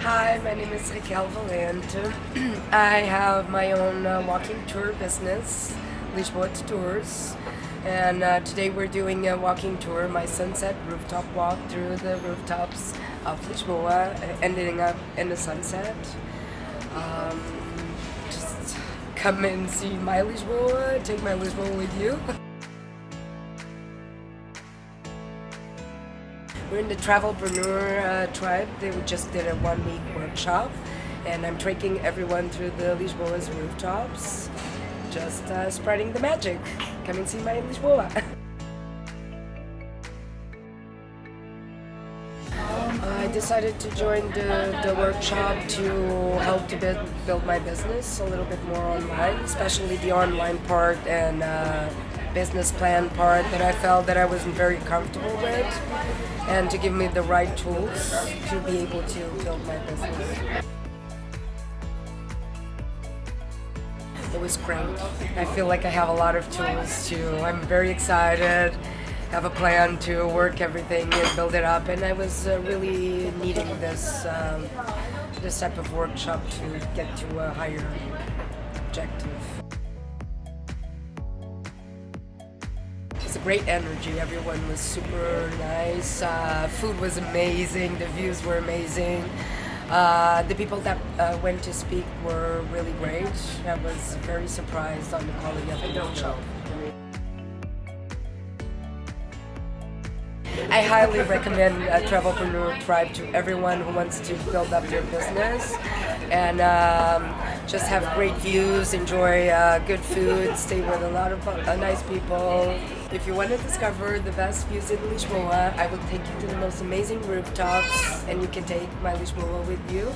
Hi, my name is Raquel Valente. I have my own walking tour business, Lisbon Tours. And today we're doing a walking tour, my sunset rooftop walk through the rooftops of Lisboa, ending up in the sunset. Um, just come and see my Lisboa, take my Lisboa with you. We're in the Travelpreneur Tribe. They just did a 1 week workshop, and I'm taking everyone through the Lisboa's rooftops, just spreading the magic. Come and see my Lisboa. I decided to join the workshop to help to build my business a little bit more online, especially the online part and business plan part that I felt that I wasn't very comfortable with, and to give me the right tools to be able to build my business. It was great. I feel like I have a lot of tools I'm very excited, have a plan to work everything and build it up, and I was really needing this type of workshop to get to a higher objective. It's a great energy. Everyone was super nice. Food was amazing. The views were amazing. The people that went to speak were really great. I was very surprised on the quality of the workshop. I highly recommend Travelpreneur Tribe to everyone who wants to build up their business and just have great views, enjoy good food, stay with a lot of nice people. If you want to discover the best views in Lisboa, I will take you to the most amazing rooftops, and you can take my Lisboa with you.